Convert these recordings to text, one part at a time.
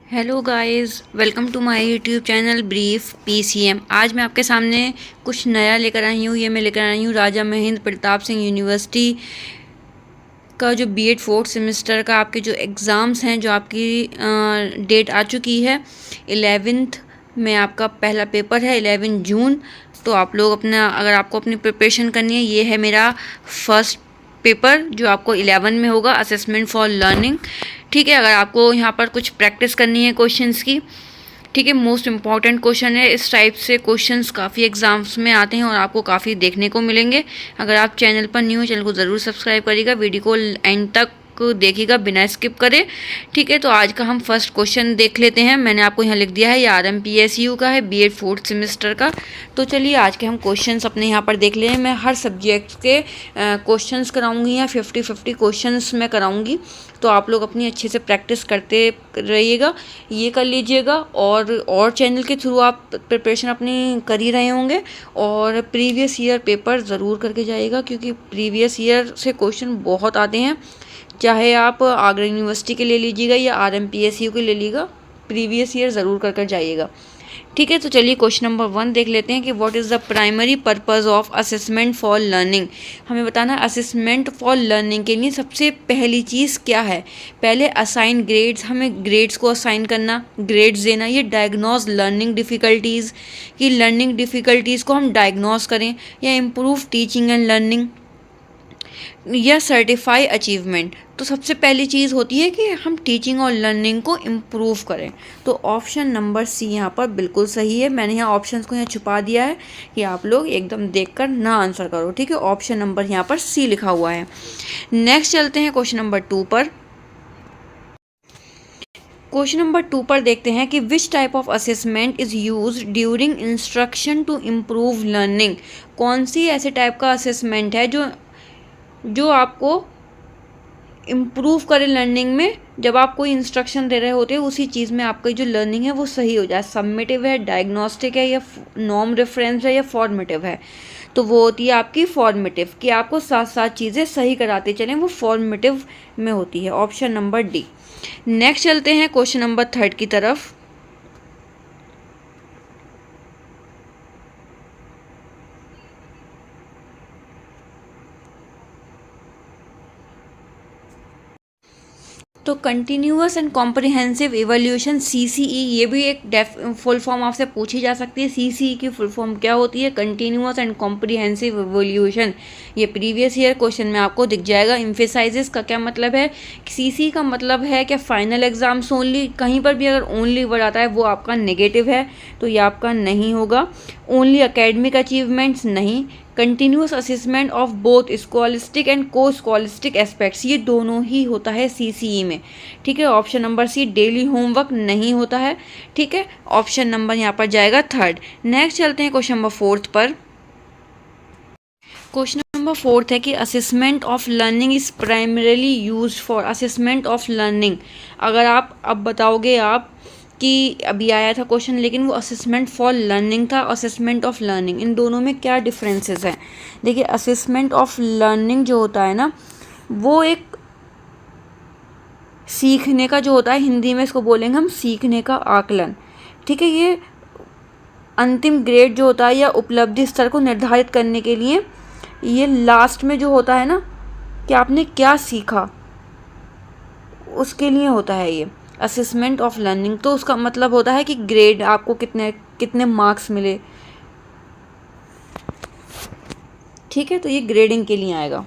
Hello guys, welcome to my YouTube channel brief PCM. आज मैं आपके सामने कुछ नया लेकर आई हूँ। ये मैं लेकर आई हूँ राजा महेंद्र प्रताप सिंह यूनिवर्सिटी का जो बीएड फोर्थ सेमेस्टर का आपके जो एग्ज़ाम्स हैं, जो आपकी डेट आ चुकी है 11th में आपका पहला पेपर है 11 जून। तो आप लोग अपना, अगर आपको अपनी प्रिपरेशन करनी है, ये है मेरा फर्स्ट पेपर जो आपको 11 में होगा, असेसमेंट फॉर लर्निंग। ठीक है, अगर आपको यहाँ पर कुछ प्रैक्टिस करनी है क्वेश्चंस की, ठीक है, मोस्ट इम्पॉर्टेंट क्वेश्चन है। इस टाइप से क्वेश्चंस काफ़ी एग्जाम्स में आते हैं और आपको काफ़ी देखने को मिलेंगे। अगर आप चैनल पर न्यू हो, चैनल को ज़रूर सब्सक्राइब करिएगा, वीडियो को एंड तक देखिएगा बिना स्किप करे। ठीक है, तो आज का हम फर्स्ट क्वेश्चन देख लेते हैं। मैंने आपको यहाँ लिख दिया है, ये RMPSU का है, बीएड फोर्थ सेमेस्टर का। तो चलिए आज के हम क्वेश्चंस अपने यहाँ पर देख लें। मैं हर सब्जेक्ट के क्वेश्चंस कराऊंगी, या 50-50 क्वेश्चंस मैं कराऊंगी। तो आप लोग अपनी अच्छे से प्रैक्टिस करते रहिएगा, ये कर लीजिएगा। और चैनल के थ्रू आप प्रिपरेशन अपनी कर ही रहे होंगे, और प्रीवियस ईयर पेपर ज़रूर करके जाइएगा, क्योंकि प्रीवियस ईयर से क्वेश्चन बहुत आते हैं। चाहे आप आगरा यूनिवर्सिटी के ले लीजिएगा या RMPSU के ले लीजिएगा, प्रीवियस ईयर ज़रूर कर जाइएगा। ठीक है, तो चलिए क्वेश्चन नंबर 1 देख लेते हैं कि what is the primary purpose of assessment for learning. हमें बताना है असेसमेंट फॉर लर्निंग के लिए सबसे पहली चीज़ क्या है। पहले असाइन ग्रेड्स, हमें ग्रेड्स को असाइन करना, ग्रेड्स देना। ये डायग्नोज लर्निंग डिफ़िकल्टीज़, कि लर्निंग डिफ़िकल्टीज़ को हम डायग्नोज करें, या इम्प्रूव टीचिंग एंड लर्निंग, या सर्टिफाई अचीवमेंट। तो सबसे पहली चीज़ होती है कि हम टीचिंग और लर्निंग को इम्प्रूव करें। तो ऑप्शन नंबर सी यहाँ पर बिल्कुल सही है। मैंने यहाँ ऑप्शंस को यहाँ छुपा दिया है कि आप लोग एकदम देखकर ना आंसर करो। ठीक है, ऑप्शन नंबर यहाँ पर सी लिखा हुआ है। नेक्स्ट चलते हैं क्वेश्चन नंबर 2 पर। क्वेश्चन नंबर 2 पर देखते हैं कि which type of assessment is use during instruction to improve learning. कौन सी ऐसे टाइप का असेसमेंट है जो आपको इम्प्रूव करे लर्निंग में। जब आप कोई इंस्ट्रक्शन दे रहे होते हैं, उसी चीज़ में आपकी जो लर्निंग है वो सही हो जाए। सबमिटिव है, डायग्नोस्टिक है, या नॉर्म रेफरेंस है, या फॉर्मेटिव है। तो वो होती है आपकी फॉर्मेटिव, कि आपको साथ साथ चीज़ें सही कराते चलें, वो फॉर्मेटिव में होती है। Option number D. नेक्स्ट चलते हैं क्वेश्चन नंबर 3 की तरफ। तो continuous and comprehensive evolution CCE, ये भी एक फुल फॉर्म आपसे पूछी जा सकती है। CCE की फुल फॉर्म क्या होती है? Continuous and comprehensive evolution. ये प्रीवियस ईयर क्वेश्चन में आपको दिख जाएगा। इम्फेसाइजेस का क्या मतलब है? CCE का मतलब है कि फाइनल एग्जाम्स ओनली। कहीं पर भी अगर ओनली वर्ड आता है वो आपका नेगेटिव है, तो ये आपका नहीं होगा। ओनली अकेडमिक अचीवमेंट्स नहीं। Continuous assessment of both scholastic and co scholastic aspects, ये दोनों ही होता है CCE में। ठीक है, option number C. Daily homework नहीं होता है। ठीक है, ऑप्शन नंबर यहाँ पर जाएगा 3rd। नेक्स्ट चलते हैं क्वेश्चन नंबर 4 पर। क्वेश्चन नंबर 4 है कि assessment of learning is primarily used for. Assessment of learning, अगर आप अब बताओगे आप कि अभी आया था क्वेश्चन, लेकिन वो असेसमेंट फॉर लर्निंग था, असेसमेंट ऑफ लर्निंग, इन दोनों में क्या डिफरेंसेस हैं? देखिए, असेसमेंट ऑफ लर्निंग जो होता है ना, वो एक सीखने का जो होता है, हिंदी में इसको बोलेंगे हम सीखने का आकलन। ठीक है, ये अंतिम ग्रेड जो होता है या उपलब्धि स्तर को निर्धारित करने के लिए, ये लास्ट में जो होता है ना, कि आपने क्या सीखा, उसके लिए होता है ये असेसमेंट ऑफ लर्निंग। तो उसका मतलब होता है कि ग्रेड, आपको कितने कितने मार्क्स मिले। ठीक है, तो ये ग्रेडिंग के लिए आएगा।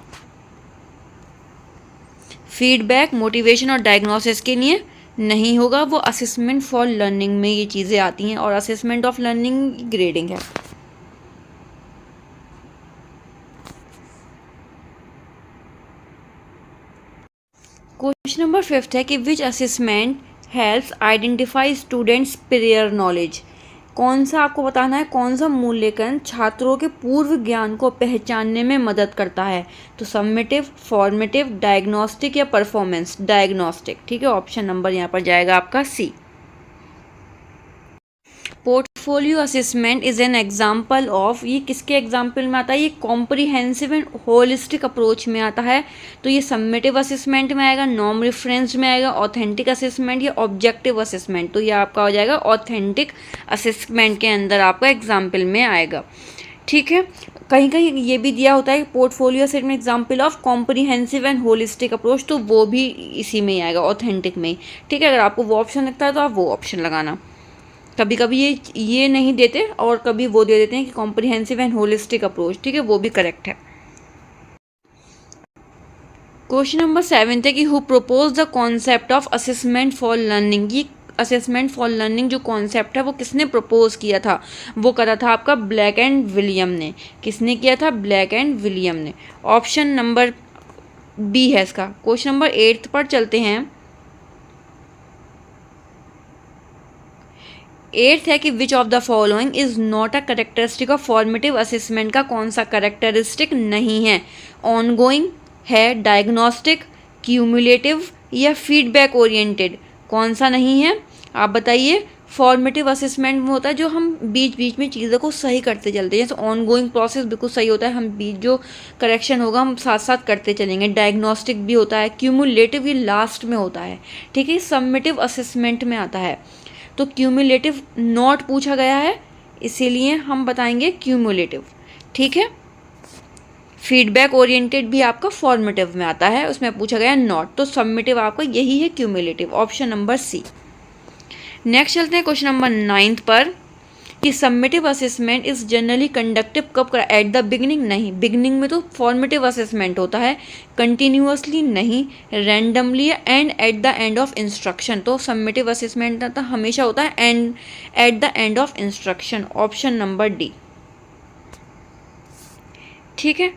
फीडबैक, मोटिवेशन और डायग्नोसिस के लिए नहीं होगा, वो असेसमेंट फॉर लर्निंग में ये चीज़ें आती हैं, और असेसमेंट ऑफ लर्निंग ग्रेडिंग है। क्वेश्चन नंबर 5 है कि विच assessment helps identify students prior knowledge. कौन सा आपको बताना है, कौन सा मूल्यांकन छात्रों के पूर्व ज्ञान को पहचानने में मदद करता है? तो सबमिटिव, फॉर्मेटिव, डायग्नोस्टिक, या परफॉर्मेंस? डायग्नोस्टिक। ठीक है, ऑप्शन नंबर यहाँ पर जाएगा आपका C. Portfolio assessment is an example of, ये किसके एग्जाम्पल में आता है, ये कॉम्प्रिहेंसिव एंड होलिस्टिक अप्रोच में आता है। तो ये सम्मेटिव असेसमेंट में आएगा, नॉर्म रेफरेंस में आएगा, ऑथेंटिक असेसमेंट या ऑब्जेक्टिव असेसमेंट। तो ये आपका हो जाएगा ऑथेंटिक असेसमेंट के अंदर आपका एग्जाम्पल में आएगा। ठीक है, कहीं कहीं ये भी दिया होता है portfolio assessment example of comprehensive and holistic approach, तो वो भी इसी में ही आएगा, ऑथेंटिक में। ठीक है, अगर आपको वो ऑप्शन लगता है तो आप वो ऑप्शन लगाना। कभी कभी ये नहीं देते और कभी वो दे देते हैं कि कॉम्प्रिहेंसिव एंड होलिस्टिक अप्रोच। ठीक है, वो भी करेक्ट है। क्वेश्चन नंबर 7 है कि who propose the concept of assessment for learning. ये असेसमेंट फॉर लर्निंग जो कॉन्सेप्ट है वो किसने प्रपोज किया था, वो करा था आपका ब्लैक एंड विलियम ने। किसने किया था, ब्लैक एंड विलियम ने। ऑप्शन नंबर बी है इसका। क्वेश्चन नंबर 8 पर चलते हैं। 8 है कि which of the following is not a characteristic of formative assessment का कौन सा करेक्टरिस्टिक नहीं है। ऑनगोइंग है, डायग्नोस्टिक, क्यूमुलेटिव या फीडबैक ओरिएंटेड, कौन सा नहीं है आप बताइए। फॉर्मेटिव असेसमेंट में होता है जो हम बीच बीच में चीज़ों को सही करते चलते हैं, जैसे ऑनगोइंग प्रोसेस बिल्कुल सही होता है, हम बीच जो करेक्शन होगा हम साथ साथ करते चलेंगे। डायग्नोस्टिक भी होता है, क्यूमुलेटिव ये लास्ट में होता है। ठीक है, समेटिव असेसमेंट में आता है। तो क्यूमुलेटिव नॉट पूछा गया है, इसीलिए हम बताएंगे क्यूमुलेटिव। ठीक है, फीडबैक ओरिएंटेड भी आपका फॉर्मेटिव में आता है, उसमें पूछा गया नॉट, तो समेटिव आपका यही है, cumulative, option number C. Next चलते हैं क्वेश्चन नंबर 9 पर कि summative assessment is generally conductive कब करा, एट द बिगिनिंग नहीं, बिगिनिंग में तो फॉर्मेटिव असेसमेंट होता है, कंटिन्यूअसली नहीं, randomly and at the end of instruction. तो समेटिव असेसमेंट तो हमेशा होता है and at the end of instruction, option number D. ठीक है,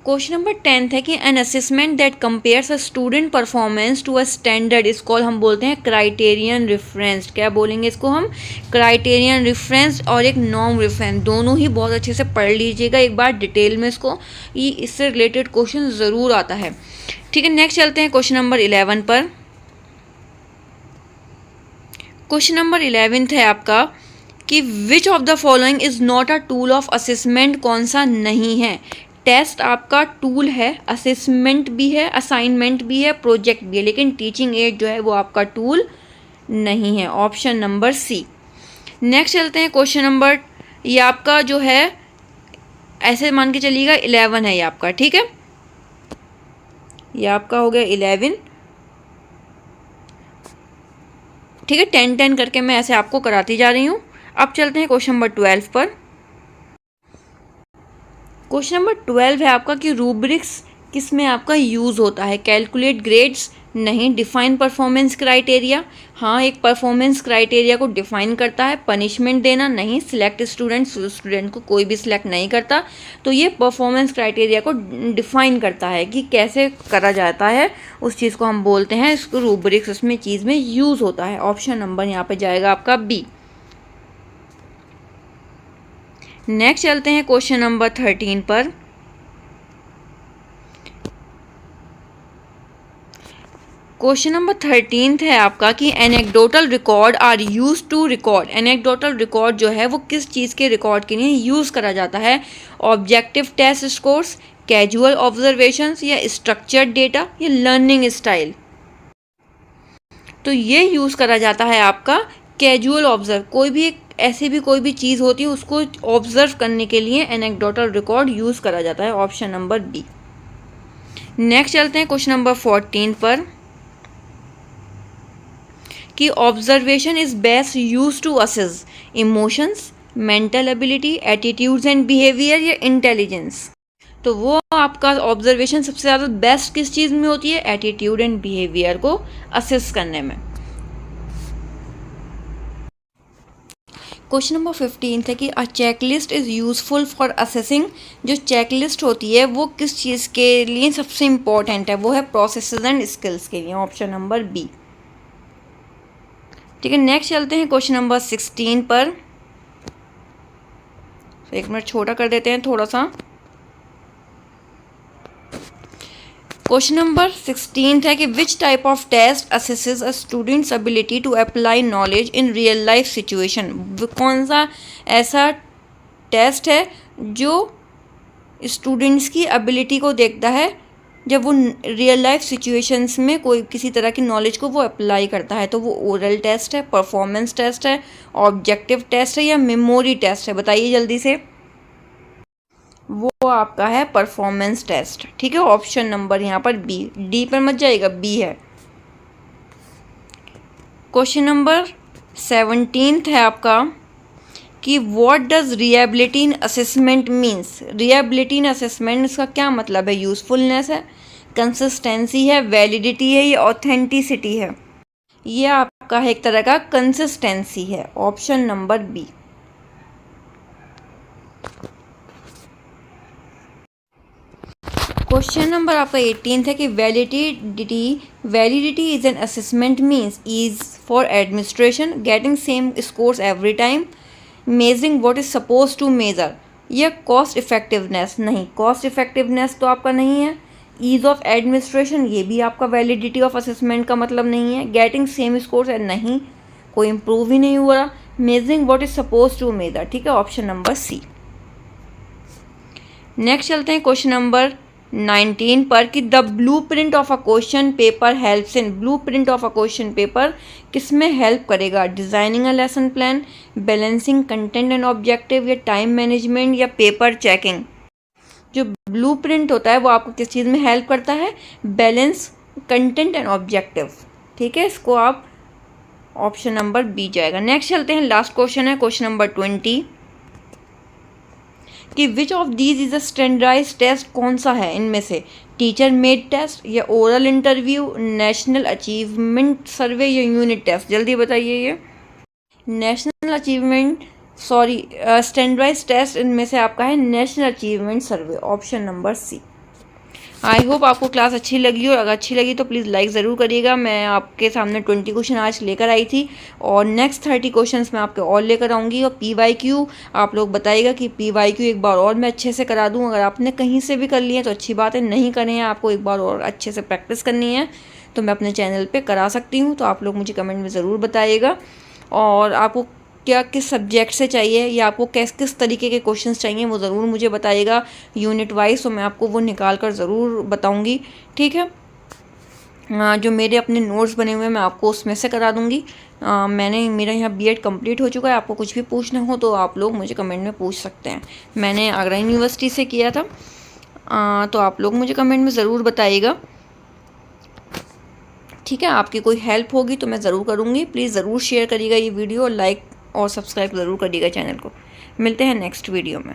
क्वेश्चन नंबर 10 है कि an assessment that compares a student performance to a standard is called, हम बोलते हैं क्राइटेरियन रेफरेंस। क्या बोलेंगे इसको हम, क्राइटेरियन रेफरेंस और एक नॉर्म रेफरेंस, दोनों ही बहुत अच्छे से पढ़ लीजिएगा एक बार डिटेल में इसको, ये इससे रिलेटेड क्वेश्चन ज़रूर आता है। ठीक है, नेक्स्ट चलते हैं क्वेश्चन नंबर 11 पर। क्वेश्चन नंबर 11 है आपका कि which of the following is not a tool of assessment, कौन सा नहीं है। टेस्ट आपका टूल है, असेसमेंट भी है, असाइनमेंट भी है, प्रोजेक्ट भी है, लेकिन टीचिंग एड जो है वो आपका टूल नहीं है, ऑप्शन नंबर सी। नेक्स्ट चलते हैं क्वेश्चन नंबर, ये आपका जो है ऐसे मान के चलिएगा 11 है ये आपका। ठीक है, ये आपका हो गया 11। ठीक है, 10-10 करके मैं ऐसे आपको कराती जा रही हूँ। अब चलते हैं क्वेश्चन नंबर 12 पर। क्वेश्चन नंबर 12 है आपका कि रूब्रिक्स किस में आपका यूज़ होता है। कैलकुलेट ग्रेड्स नहीं, डिफाइन परफॉर्मेंस क्राइटेरिया हाँ, एक परफॉर्मेंस क्राइटेरिया को डिफाइन करता है। पनिशमेंट देना नहीं, सिलेक्ट स्टूडेंट को कोई भी सिलेक्ट नहीं करता, तो ये परफॉर्मेंस क्राइटेरिया को डिफाइन करता है कि कैसे करा जाता है, उस चीज़ को हम बोलते हैं इसको रूब्रिक्स, उसमें चीज़ में यूज़ होता है। ऑप्शन नंबर यहाँ पे जाएगा आपका बी। नेक्स्ट चलते हैं क्वेश्चन नंबर 13 पर। क्वेश्चन नंबर 13 है आपका कि anecdotal record are use to record. Anecdotal record जो है वो किस चीज़ के रिकॉर्ड के लिए यूज़ करा जाता है। Objective test scores, casual observations या स्ट्रक्चर्ड डेटा या लर्निंग स्टाइल। तो ये यूज़ करा जाता है आपका कैजुअल ऑब्जर्व, कोई भी एक ऐसी भी कोई भी चीज़ होती है उसको ऑब्जर्व करने के लिए एनेक्डोटल रिकॉर्ड यूज़ करा जाता है, ऑप्शन नंबर बी। नेक्स्ट चलते हैं क्वेश्चन नंबर 14 पर कि observation is best use to assess emotions, mental ability, attitudes and behaviour या इंटेलिजेंस। तो वो आपका ऑब्जर्वेशन सबसे ज़्यादा बेस्ट किस चीज़ में होती है, एटीट्यूड एंड बिहेवियर को असेस करने में। क्वेश्चन नंबर 15 है कि अ checklist is useful for assessing. जो चेकलिस्ट होती है वो किस चीज़ के लिए सबसे इम्पॉर्टेंट है, वो है प्रोसेसेस एंड स्किल्स के लिए, ऑप्शन नंबर बी। ठीक है, नेक्स्ट चलते हैं क्वेश्चन नंबर 16 पर। तो 1 मिनट छोटा कर देते हैं थोड़ा सा। क्वेश्चन नंबर 16 है कि which type of test assesses a student's ability to apply knowledge in real life situation. कौन सा ऐसा टेस्ट है जो स्टूडेंट्स की एबिलिटी को देखता है जब वो रियल लाइफ सिचुएशंस में कोई किसी तरह की नॉलेज को वो अप्लाई करता है। तो वो ओरल टेस्ट है, परफॉर्मेंस टेस्ट है, ऑब्जेक्टिव टेस्ट है या मेमोरी टेस्ट है, बताइए जल्दी से। वो आपका है परफॉर्मेंस टेस्ट। ठीक है, ऑप्शन नंबर यहाँ पर बी, डी पर मत जाएगा, बी है। क्वेश्चन नंबर 17 है आपका कि what does reliability in assessment means. Reliability in assessment इसका क्या मतलब है? यूजफुलनेस है, कंसिस्टेंसी है, वैलिडिटी है या ऑथेंटिसिटी है? ये आपका है एक तरह का कंसिस्टेंसी है, option number B. Question number आपका 18 है कि validity is an assessment means is for administration getting same scores every time, measuring what is suppose to measure, या कॉस्ट इफेक्टिवनेस। नहीं, कॉस्ट इफेक्टिवनेस तो आपका नहीं है। ईज ऑफ एडमिनिस्ट्रेशन ये भी आपका वैलिडिटी ऑफ असेसमेंट का मतलब नहीं है। गेटिंग सेम स्कोर्स है, नहीं, कोई इम्प्रूव ही नहीं हुआ। Measuring what is suppose to measure, ठीक है, ऑप्शन नंबर सी। नेक्स्ट चलते हैं क्वेश्चन नंबर 19 पर कि the blue print of a question paper helps in. Blue print of a question paper किस में हेल्प करेगा? Designing a lesson plan, balancing content and objective, या टाइम मैनेजमेंट, या paper checking. जो ब्लू प्रिंट होता है वो आपको किस चीज़ में हेल्प करता है? Balance content and objective. ठीक है, इसको आप ऑप्शन नंबर बी जाएगा। नेक्स्ट चलते हैं, लास्ट क्वेश्चन है क्वेश्चन नंबर 20 कि which of these is a standardized test. कौन सा है इनमें से? टीचर मेड टेस्ट, या oral interview, national achievement survey, या यूनिट टेस्ट। जल्दी बताइए। ये नेशनल अचीवमेंट स्टैंडर्डाइज्ड टेस्ट इनमें से आपका है national achievement survey, option number C. I hope आपको क्लास अच्छी लगी, और अगर अच्छी लगी तो प्लीज़ लाइक ज़रूर करिएगा। मैं आपके सामने 20 क्वेश्चन आज लेकर आई थी, और नेक्स्ट 30 क्वेश्चंस मैं आपके और लेकर आऊँगी। और PYQ आप लोग बताइएगा कि PYQ एक बार और मैं अच्छे से करा दूँ। अगर आपने कहीं से भी कर लिए तो अच्छी बात है, नहीं करें हैं, आपको एक बार और अच्छे से प्रैक्टिस करनी है तो मैं अपने चैनल पर करा सकती हूँ। तो आप लोग मुझे कमेंट में ज़रूर बताइएगा, और आपको क्या किस सब्जेक्ट से चाहिए, या आपको किस तरीके के क्वेश्चंस चाहिए वो ज़रूर मुझे बताइएगा यूनिट वाइज, तो मैं आपको वो निकाल कर ज़रूर बताऊंगी। ठीक है, जो मेरे अपने नोट्स बने हुए हैं मैं आपको उसमें से करा दूंगी। मेरा यहाँ B.Ed कंप्लीट हो चुका है। आपको कुछ भी पूछना हो तो आप लोग मुझे कमेंट में पूछ सकते हैं। मैंने आगरा यूनिवर्सिटी से किया था, तो आप लोग मुझे कमेंट में ज़रूर बताइएगा। ठीक है, आपकी कोई हेल्प होगी तो मैं ज़रूर करूँगी। प्लीज़ ज़रूर शेयर करिएगा ये वीडियो, लाइक और सब्सक्राइब ज़रूर करिएगा चैनल को। मिलते हैं नेक्स्ट वीडियो में।